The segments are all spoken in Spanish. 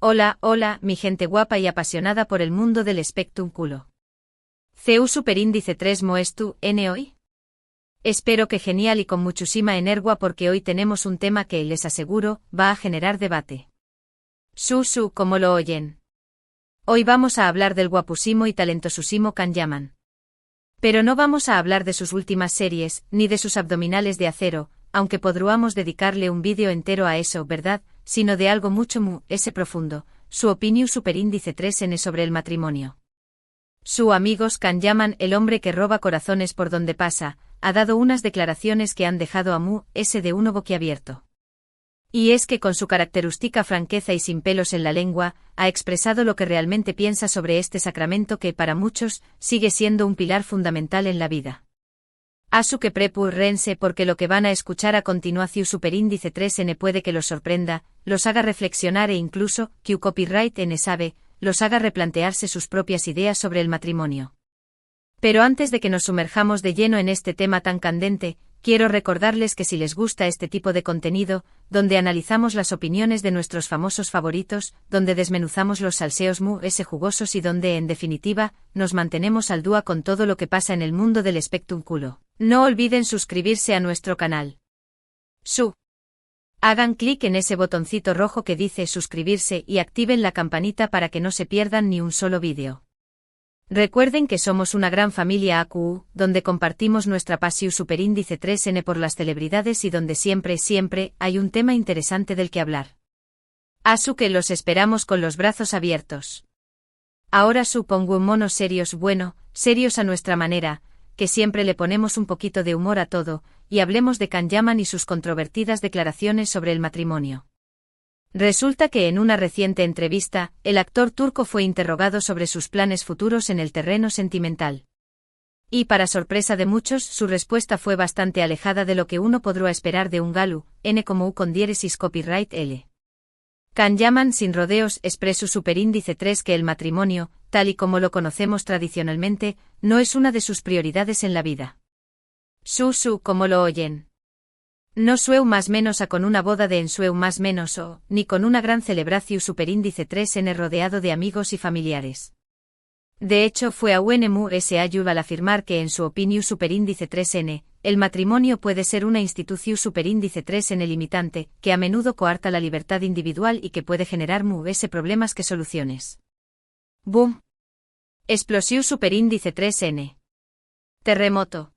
Hola, hola, mi gente guapa y apasionada por el mundo del espectáculo. CU Superíndice 3 Moestu, N hoy. Espero que genial y con muchísima energía porque hoy tenemos un tema que, les aseguro, va a generar debate. Su, como lo oyen. Hoy vamos a hablar del guapusimo y talentosísimo Can Yaman. Pero no vamos a hablar de sus últimas series, ni de sus abdominales de acero, aunque podríamos dedicarle un vídeo entero a eso, ¿verdad? Sino de algo mucho profundo, su opinión superíndice 3N sobre el matrimonio. Su amigos Can Yaman, el hombre que roba corazones por donde pasa, ha dado unas declaraciones que han dejado a de uno boquiabierto. Y es que con su característica franqueza y sin pelos en la lengua, ha expresado lo que realmente piensa sobre este sacramento que, para muchos, sigue siendo un pilar fundamental en la vida. Asu que prepúrense porque lo que van a escuchar a continuación superíndice 3N puede que los sorprenda, los haga reflexionar e incluso, que copyright N sabe, los haga replantearse sus propias ideas sobre el matrimonio. Pero antes de que nos sumerjamos de lleno en este tema tan candente, quiero recordarles que si les gusta este tipo de contenido, donde analizamos las opiniones de nuestros famosos favoritos, donde desmenuzamos los salseos jugosos y donde, en definitiva, nos mantenemos al día con todo lo que pasa en el mundo del espectáculo, no olviden suscribirse a nuestro canal. Hagan clic en ese botoncito rojo que dice suscribirse y activen la campanita para que no se pierdan ni un solo vídeo. Recuerden que somos una gran familia AQU, donde compartimos nuestra pasión superíndice 3N por las celebridades y donde siempre hay un tema interesante del que hablar. Asu que los esperamos con los brazos abiertos. Ahora supongo un monos serios, serios a nuestra manera, que siempre le ponemos un poquito de humor a todo, y hablemos de Can Yaman y sus controvertidas declaraciones sobre el matrimonio. Resulta que en una reciente entrevista, el actor turco fue interrogado sobre sus planes futuros en el terreno sentimental. Y para sorpresa de muchos, su respuesta fue bastante alejada de lo que uno podría esperar de un galu, N como U con diéresis copyright L. Can Yaman sin rodeos expresó superíndice 3 que el matrimonio, tal y como lo conocemos tradicionalmente, no es una de sus prioridades en la vida. Como lo oyen. No sueu más menos a con una boda de ensueu más menos o, ni con una gran celebración superíndice 3N rodeado de amigos y familiares. De hecho fue a UNMUS al afirmar que en su opinión superíndice 3N, el matrimonio puede ser una institución superíndice 3N limitante, que a menudo coarta la libertad individual y que puede generar problemas que soluciones. Boom. Explosión superíndice 3N. Terremoto.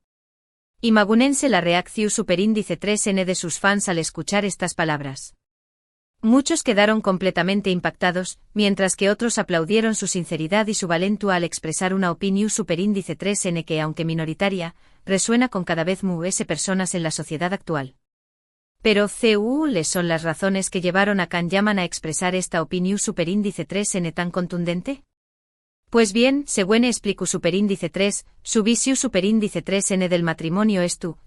Imagúnense la reacción superíndice 3N de sus fans al escuchar estas palabras. Muchos quedaron completamente impactados, mientras que otros aplaudieron su sinceridad y su valentía al expresar una opinión superíndice 3N que, aunque minoritaria, resuena con cada vez más personas en la sociedad actual. Pero ¿les son las razones que llevaron a Can Yaman a expresar esta opinión superíndice 3N tan contundente? Pues bien, según explico superíndice 3, su visión superíndice 3N del matrimonio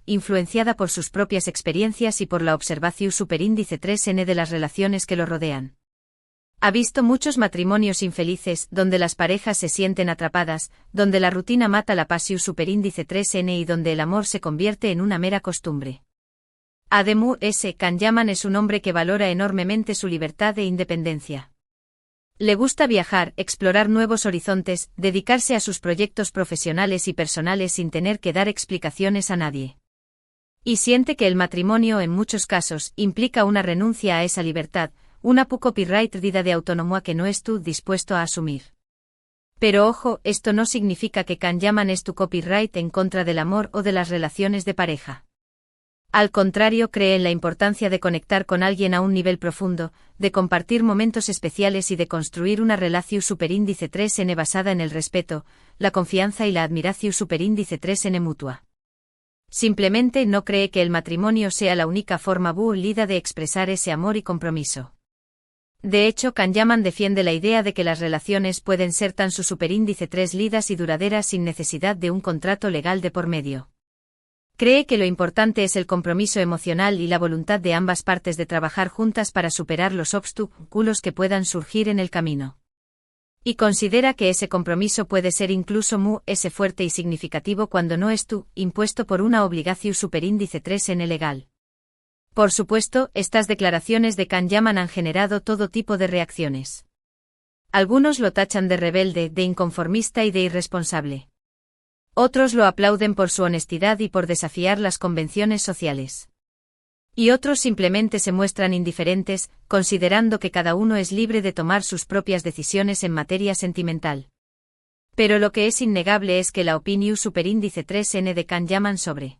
influenciada por sus propias experiencias y por la observación superíndice 3N de las relaciones que lo rodean. Ha visto muchos matrimonios infelices, donde las parejas se sienten atrapadas, donde la rutina mata la pasión superíndice 3N y donde el amor se convierte en una mera costumbre. Además, Can Yaman es un hombre que valora enormemente su libertad e independencia. Le gusta viajar, explorar nuevos horizontes, dedicarse a sus proyectos profesionales y personales sin tener que dar explicaciones a nadie. Y siente que el matrimonio en muchos casos implica una renuncia a esa libertad, una copyright vida de autonomía que no es tú dispuesto a asumir. Pero ojo, esto no significa que Can Yaman es tu copyright en contra del amor o de las relaciones de pareja. Al contrario, cree en la importancia de conectar con alguien a un nivel profundo, de compartir momentos especiales y de construir una relación superíndice 3N basada en el respeto, la confianza y la admiración superíndice 3N mutua. Simplemente no cree que el matrimonio sea la única forma válida de expresar ese amor y compromiso. De hecho, Can Yaman defiende la idea de que las relaciones pueden ser tan su superíndice 3 lidas y duraderas sin necesidad de un contrato legal de por medio. Cree que lo importante es el compromiso emocional y la voluntad de ambas partes de trabajar juntas para superar los obstáculos que puedan surgir en el camino. Y considera que ese compromiso puede ser incluso fuerte y significativo cuando no es impuesto por una obligación superíndice 3N legal. Por supuesto, estas declaraciones de Can Yaman han generado todo tipo de reacciones. Algunos lo tachan de rebelde, de inconformista y de irresponsable. Otros lo aplauden por su honestidad y por desafiar las convenciones sociales. Y otros simplemente se muestran indiferentes, considerando que cada uno es libre de tomar sus propias decisiones en materia sentimental. Pero lo que es innegable es que la opinión superíndice 3N de Kahneman sobre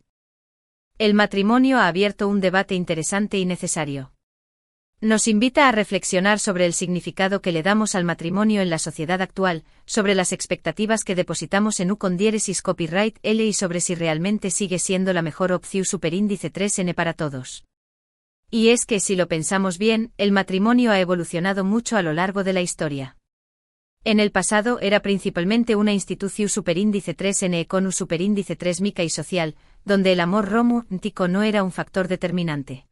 el matrimonio ha abierto un debate interesante y necesario. Nos invita a reflexionar sobre el significado que le damos al matrimonio en la sociedad actual, sobre las expectativas que depositamos en U con diéresis copyright L y sobre si realmente sigue siendo la mejor opción superíndice 3N para todos. Y es que si lo pensamos bien, el matrimonio ha evolucionado mucho a lo largo de la historia. En el pasado era principalmente una institución superíndice 3N con un superíndice 3 mica y social, donde el amor romántico no era un factor determinante.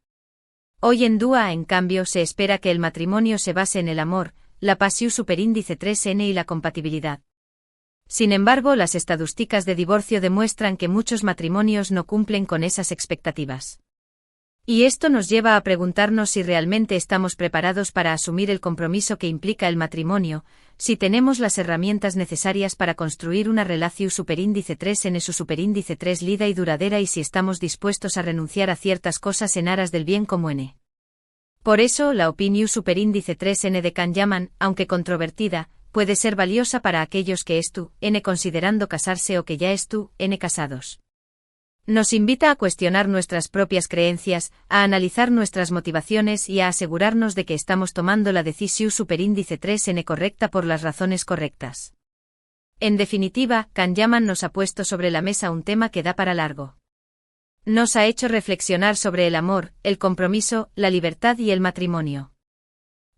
Hoy en día, en cambio, se espera que el matrimonio se base en el amor, la pasión superíndice 3N y la compatibilidad. Sin embargo, las estadísticas de divorcio demuestran que muchos matrimonios no cumplen con esas expectativas. Y esto nos lleva a preguntarnos si realmente estamos preparados para asumir el compromiso que implica el matrimonio, si tenemos las herramientas necesarias para construir una relación superíndice 3N su superíndice 3 lida y duradera y si estamos dispuestos a renunciar a ciertas cosas en aras del bien común. Por eso, la opinión superíndice 3N de Kahneman, aunque controvertida, puede ser valiosa para aquellos que están considerando casarse o que ya están casados. Nos invita a cuestionar nuestras propias creencias, a analizar nuestras motivaciones y a asegurarnos de que estamos tomando la decisión superíndice 3N correcta por las razones correctas. En definitiva, Kahneman nos ha puesto sobre la mesa un tema que da para largo. Nos ha hecho reflexionar sobre el amor, el compromiso, la libertad y el matrimonio.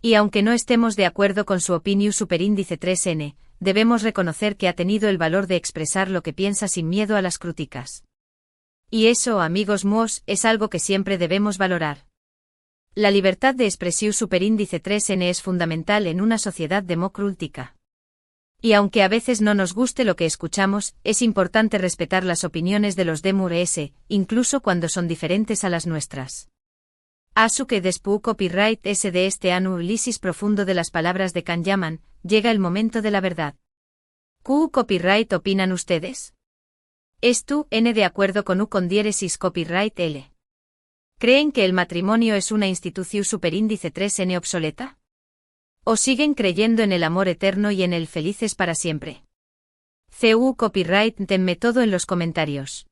Y aunque no estemos de acuerdo con su opinión superíndice 3N, debemos reconocer que ha tenido el valor de expresar lo que piensa sin miedo a las críticas. Y eso, amigos míos, es algo que siempre debemos valorar. La libertad de expresión superíndice 3N es fundamental en una sociedad democrática. Y aunque a veces no nos guste lo que escuchamos, es importante respetar las opiniones de los demures, incluso cuando son diferentes a las nuestras. Asu que después copyright S de este análisis profundo de las palabras de Kahneman, llega el momento de la verdad. ¿Qué copyright opinan ustedes? ¿N de acuerdo con U con diéresis copyright L? ¿Creen que el matrimonio es una institución superíndice 3N obsoleta? ¿O siguen creyendo en el amor eterno y en el felices para siempre? CU copyright denme todo en los comentarios.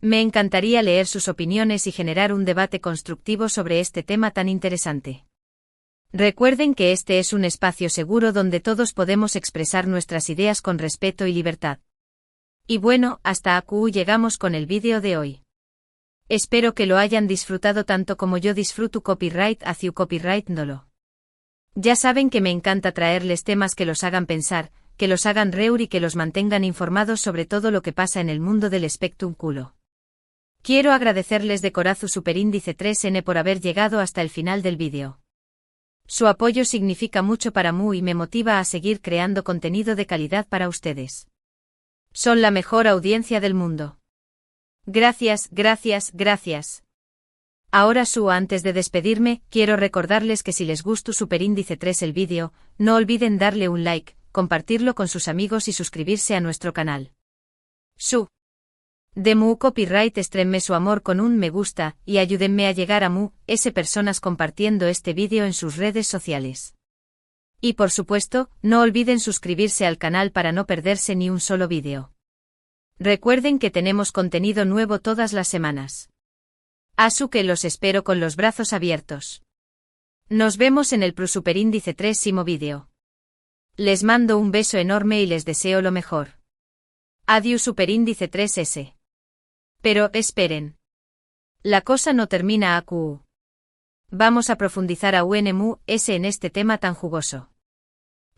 Me encantaría leer sus opiniones y generar un debate constructivo sobre este tema tan interesante. Recuerden que este es un espacio seguro donde todos podemos expresar nuestras ideas con respeto y libertad. Y bueno, hasta aquí llegamos con el vídeo de hoy. Espero que lo hayan disfrutado tanto como yo disfruto copyright hacia copyright dolo. Ya saben que me encanta traerles temas que los hagan pensar, que los hagan reír y que los mantengan informados sobre todo lo que pasa en el mundo del espectrum culo. Quiero agradecerles de corazón superíndice 3N por haber llegado hasta el final del vídeo. Su apoyo significa mucho para mí y me motiva a seguir creando contenido de calidad para ustedes. Son la mejor audiencia del mundo. Gracias, gracias, gracias. Ahora antes de despedirme, quiero recordarles que si les gustó superíndice 3 el vídeo, no olviden darle un like, compartirlo con sus amigos y suscribirse a nuestro canal. De mu copyright extreme su amor con un me gusta, y ayúdenme a llegar a personas compartiendo este vídeo en sus redes sociales. Y por supuesto, no olviden suscribirse al canal para no perderse ni un solo vídeo. Recuerden que tenemos contenido nuevo todas las semanas. Asu que los espero con los brazos abiertos. Nos vemos en el superíndice 3 vídeo. Les mando un beso enorme y les deseo lo mejor. Adiós superíndice 3S. Pero, esperen. La cosa no termina aquí. Vamos a profundizar aún en este tema tan jugoso.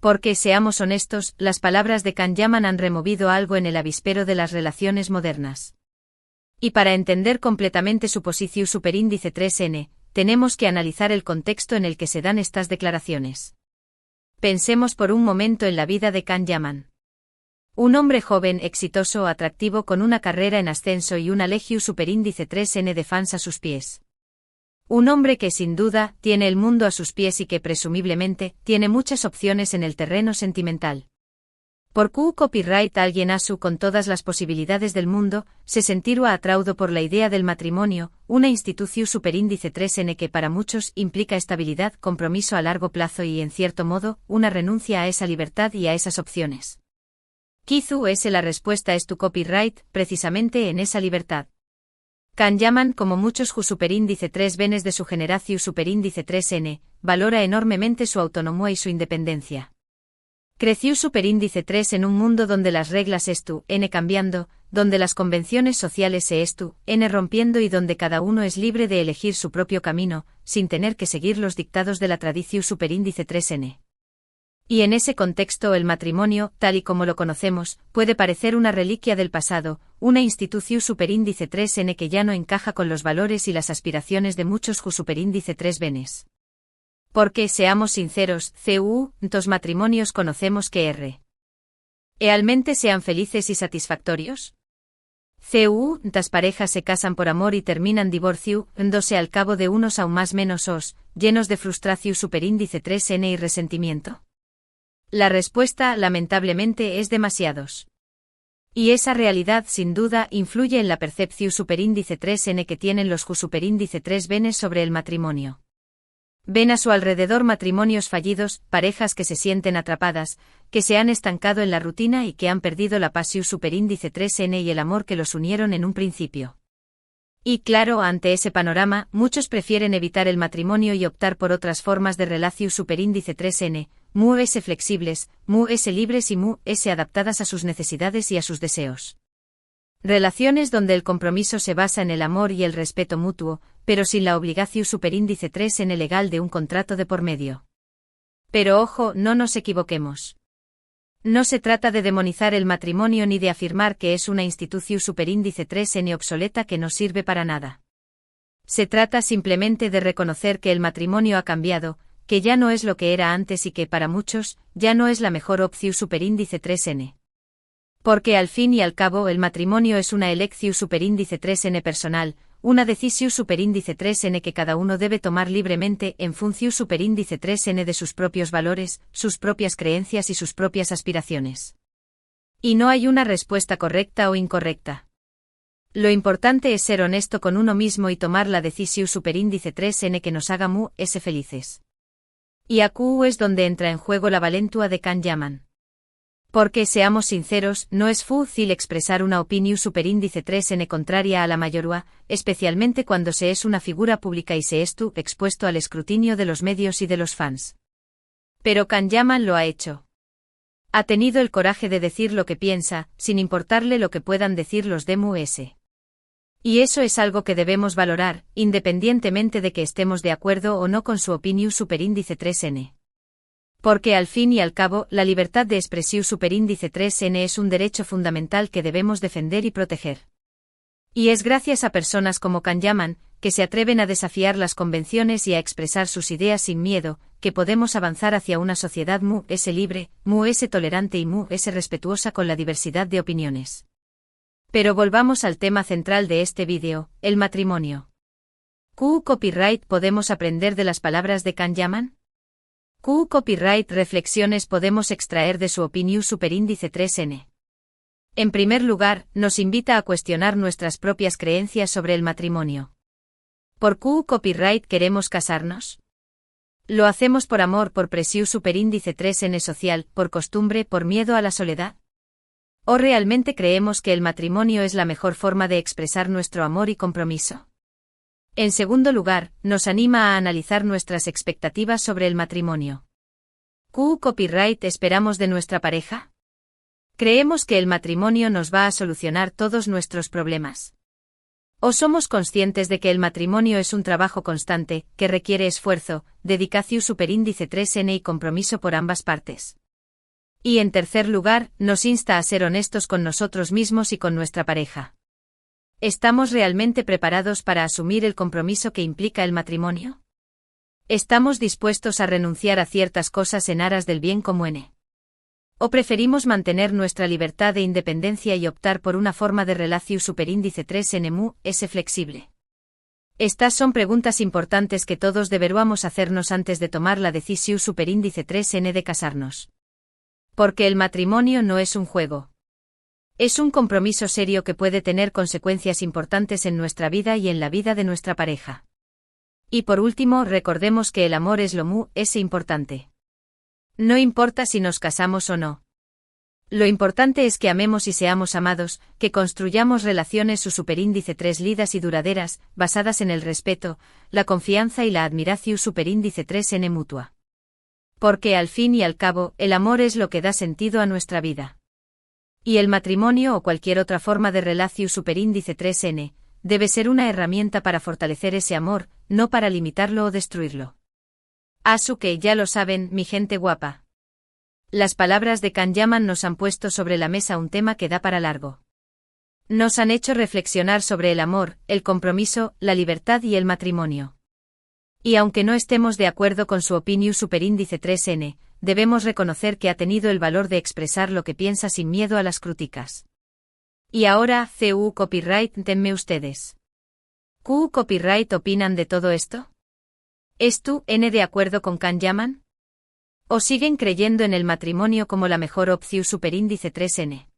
Porque, seamos honestos, las palabras de Kahneman han removido algo en el avispero de las relaciones modernas. Y para entender completamente su posición superíndice 3N, tenemos que analizar el contexto en el que se dan estas declaraciones. Pensemos por un momento en la vida de Kahneman. Un hombre joven, exitoso, atractivo con una carrera en ascenso y una legión superíndice 3N de fans a sus pies. Un hombre que sin duda tiene el mundo a sus pies y que presumiblemente tiene muchas opciones en el terreno sentimental. Por Q copyright alguien asu con todas las posibilidades del mundo, se sentirá atraudo por la idea del matrimonio, una institución superíndice 3n que para muchos implica estabilidad, compromiso a largo plazo y en cierto modo, una renuncia a esa libertad y a esas opciones. Kizu es la respuesta es tu copyright, precisamente en esa libertad. Can Yaman, como muchos ju superíndice 3 venes de su generación superíndice 3n, valora enormemente su autonomía y su independencia. Creció superíndice 3 en un mundo donde las reglas estu, n cambiando, donde las convenciones sociales se estu, n rompiendo y donde cada uno es libre de elegir su propio camino, sin tener que seguir los dictados de la tradición superíndice 3n. Y en ese contexto el matrimonio, tal y como lo conocemos, puede parecer una reliquia del pasado, una institución superíndice 3n que ya no encaja con los valores y las aspiraciones de muchos ju superíndice 3 venes. Porque, seamos sinceros, ¿tos matrimonios conocemos que realmente sean felices y satisfactorios? ¿Tas parejas se casan por amor y terminan divorcio, dándose al cabo de unos aún más menos llenos de frustración superíndice 3n y resentimiento? La respuesta, lamentablemente, es demasiados. Y esa realidad, sin duda, influye en la percepción superíndice 3n que tienen los ju superíndice 3 venes sobre el matrimonio. Ven a su alrededor matrimonios fallidos, parejas que se sienten atrapadas, que se han estancado en la rutina y que han perdido la pasión superíndice 3n y el amor que los unieron en un principio. Y claro, ante ese panorama, muchos prefieren evitar el matrimonio y optar por otras formas de relación superíndice 3n, mu-s flexibles, mu-s libres y mu-s adaptadas a sus necesidades y a sus deseos. Relaciones donde el compromiso se basa en el amor y el respeto mutuo, pero sin la obligación superíndice 3n legal de un contrato de por medio. Pero ojo, no nos equivoquemos. No se trata de demonizar el matrimonio ni de afirmar que es una institución superíndice 3n obsoleta que no sirve para nada. Se trata simplemente de reconocer que el matrimonio ha cambiado, que ya no es lo que era antes y que para muchos, ya no es la mejor opción superíndice 3n. Porque al fin y al cabo el matrimonio es una elección superíndice 3n personal, una decisión superíndice 3n que cada uno debe tomar libremente en función superíndice 3n de sus propios valores, sus propias creencias y sus propias aspiraciones. Y no hay una respuesta correcta o incorrecta. Lo importante es ser honesto con uno mismo y tomar la decisión superíndice 3n que nos haga mu-s felices. Y aquí es donde entra en juego la valentua de Can Yaman. Porque, seamos sinceros, no es fácil expresar una opinión superíndice 3n contraria a la mayoría, especialmente cuando se es una figura pública y se estu expuesto al escrutinio de los medios y de los fans. Pero Can Yaman lo ha hecho. Ha tenido el coraje de decir lo que piensa, sin importarle lo que puedan decir los de mu-s. Y eso es algo que debemos valorar, independientemente de que estemos de acuerdo o no con su opinión superíndice 3n. Porque al fin y al cabo, la libertad de expresión superíndice 3n es un derecho fundamental que debemos defender y proteger. Y es gracias a personas como Can Yaman, que se atreven a desafiar las convenciones y a expresar sus ideas sin miedo, que podemos avanzar hacia una sociedad mu-s libre, mu-s tolerante y mu-s respetuosa con la diversidad de opiniones. Pero volvamos al tema central de este vídeo, el matrimonio. ¿Qué copyright podemos aprender de las palabras de Can Yaman? ¿Qué copyright reflexiones podemos extraer de su opinión superíndice 3n? En primer lugar, nos invita a cuestionar nuestras propias creencias sobre el matrimonio. ¿Por qué copyright queremos casarnos? ¿Lo hacemos por amor, por presión superíndice 3n social, por costumbre, por miedo a la soledad? ¿O realmente creemos que el matrimonio es la mejor forma de expresar nuestro amor y compromiso? En segundo lugar, nos anima a analizar nuestras expectativas sobre el matrimonio. ¿Qué copyright esperamos de nuestra pareja? ¿Creemos que el matrimonio nos va a solucionar todos nuestros problemas? ¿O somos conscientes de que el matrimonio es un trabajo constante, que requiere esfuerzo, dedicación superíndice 3n y compromiso por ambas partes? Y en tercer lugar, nos insta a ser honestos con nosotros mismos y con nuestra pareja. ¿Estamos realmente preparados para asumir el compromiso que implica el matrimonio? ¿Estamos dispuestos a renunciar a ciertas cosas en aras del bien común? ¿O preferimos mantener nuestra libertad e independencia y optar por una forma de relación superíndice 3n mu-s flexible? Estas son preguntas importantes que todos deberíamos hacernos antes de tomar la decisión superíndice 3N de casarnos. Porque el matrimonio no es un juego. Es un compromiso serio que puede tener consecuencias importantes en nuestra vida y en la vida de nuestra pareja. Y por último, recordemos que el amor es es importante. No importa si nos casamos o no. Lo importante es que amemos y seamos amados, que construyamos relaciones su superíndice 3 lidas y duraderas, basadas en el respeto, la confianza y la admiración superíndice 3N mutua. Porque al fin y al cabo, el amor es lo que da sentido a nuestra vida. Y el matrimonio o cualquier otra forma de relación superíndice 3N, debe ser una herramienta para fortalecer ese amor, no para limitarlo o destruirlo. Así que ya lo saben, mi gente guapa. Las palabras de Can Yaman nos han puesto sobre la mesa un tema que da para largo. Nos han hecho reflexionar sobre el amor, el compromiso, la libertad y el matrimonio. Y aunque no estemos de acuerdo con su opinión superíndice 3N, debemos reconocer que ha tenido el valor de expresar lo que piensa sin miedo a las críticas. Y ahora, CU Copyright, denme ustedes. ¿Q Copyright opinan de todo esto? ¿Es tú, N, de acuerdo con Can Yaman? ¿O siguen creyendo en el matrimonio como la mejor opción superíndice 3N?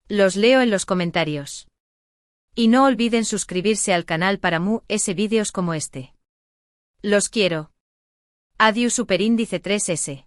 Los leo en los comentarios. Y no olviden suscribirse al canal para más vídeos como este. Los quiero. Adiós superíndice 3S.